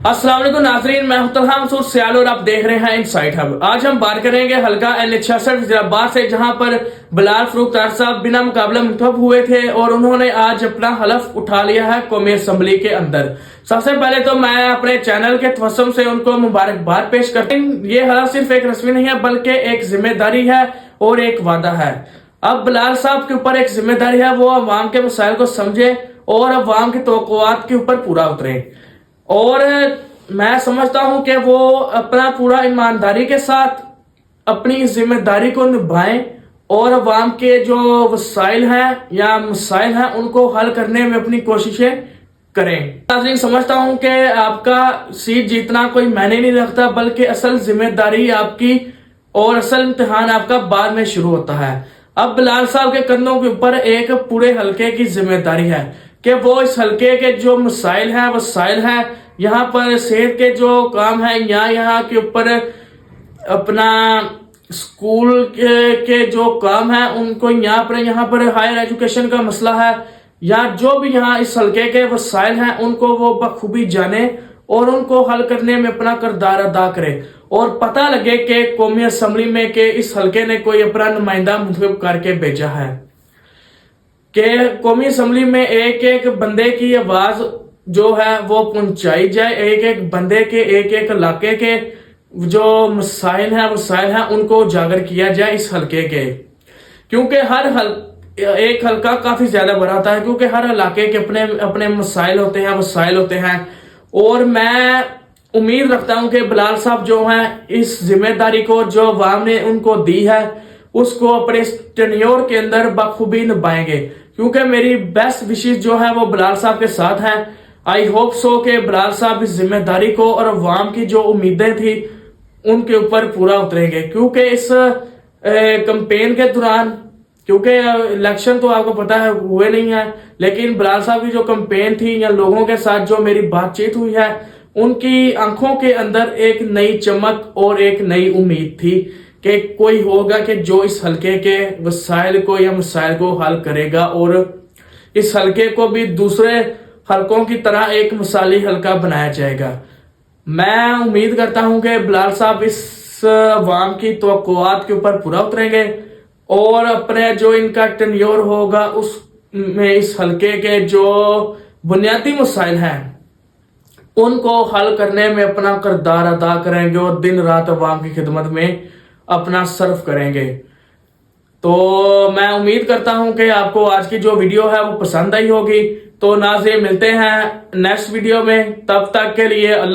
अस्सलाम वालेकुम नाजरीन, मैं हूं तलहा मंसूर सियाल और आप देख रहे हैं इनसाइड हब। आज हम बात करेंगे हल्का NH66 वजीराबाद से, जहां पर बिलाल फरूख तार साहब बिना मुकाबला मुंतखब हुए थे और उन्होंने आज अपना हलफ उठा लिया है कौमी असम्बली के अंदर। सबसे पहले तो मैं अपने चैनल के तवस्सुम से उनको मुबारकबाद पेश करती हूँ। ये हलफ सिर्फ एक रस्मी नहीं है बल्कि एक जिम्मेदारी है और एक वादा है। अब बिलाल साहब के ऊपर एक जिम्मेदारी है, वो अवाम के मसाइल को समझे और अवाम की तवक्कुआत के ऊपर पूरा उतरे। और मैं समझता हूं कि वो अपना पूरा ईमानदारी के साथ अपनी जिम्मेदारी को निभाएं और अवाम के जो वसाइल हैं या मसाइल हैं उनको हल करने में अपनी कोशिशें करें। नाज़रीन, समझता हूं कि आपका सीट जीतना कोई मायने नहीं रखता, बल्कि असल जिम्मेदारी आपकी और असल इम्तिहान आपका बाद में शुरू होता है। अब बिलाल साहब के कंधों के ऊपर एक पूरे हलके की जिम्मेदारी है कि वो इस हलके के जो मसाइल हैं वसाइल हैं, यहाँ पर सेहत के जो काम है या यहाँ के ऊपर अपना स्कूल के जो काम है उनको यहाँ पर हायर एजुकेशन का मसला है या जो भी यहाँ इस हलके के वसाइल हैं उनको वो बखूबी जाने और उनको हल करने में अपना किरदार अदा करे। और पता लगे कि कौमी असम्बली में के इस हलके ने कोई अपना नुमाइंदा मुंतखब करके भेजा है कि कौमी असम्बली में एक एक बंदे की आवाज जो है वो पहुंचाई जाए, एक एक बंदे के एक एक इलाके के जो मसाइल हैं वसाइल हैं उनको उजागर किया जाए इस हलके के। क्योंकि एक हलका काफी ज्यादा बड़ा होता है, क्योंकि हर इलाके के अपने अपने मसाइल होते हैं वसाइल होते हैं। और मैं उम्मीद रखता हूं कि बिलाल साहब जो हैं इस जिम्मेदारी को जो अवाम ने उनको दी है उसको अपने टेन्योर के अंदर बखूबी निभाएंगे, क्योंकि मेरी बेस्ट विशेष जो है वो बिलाल साहब के साथ है। आई होप सो कि बिलाल साहब इस जिम्मेदारी को और अवाम की जो उम्मीदें थी उनके ऊपर पूरा उतरेंगे। क्योंकि इस कैंपेन के दौरान, क्योंकि इलेक्शन तो आपको पता है हुए नहीं है, लेकिन बिलाल साहब की जो कैंपेन थी या लोगों के साथ जो मेरी बातचीत हुई है, उनकी आंखों के अंदर एक नई चमक और एक नई उम्मीद थी कि कोई होगा कि जो इस हलके के वसाइल को या मसाइल को हल करेगा और इस हलके को भी दूसरे हलकों की तरह एक मिसाली हलका बनाया जाएगा। मैं उम्मीद करता हूं कि बिलाल साहब इस अवाम की तवक्कुआत के ऊपर पूरा उतरेंगे और अपने जो इनका टेन्योर होगा उसमें इस हलके के जो बुनियादी मसाइल हैं उनको हल करने में अपना किरदार अदा करेंगे और दिन रात अवाम की खिदमत में अपना सर्व करेंगे। तो मैं उम्मीद करता हूं कि आपको आज की जो वीडियो है वो पसंद आई होगी। तो नाज़रीन, मिलते हैं नेक्स्ट वीडियो में, तब तक के लिए अल्लाह।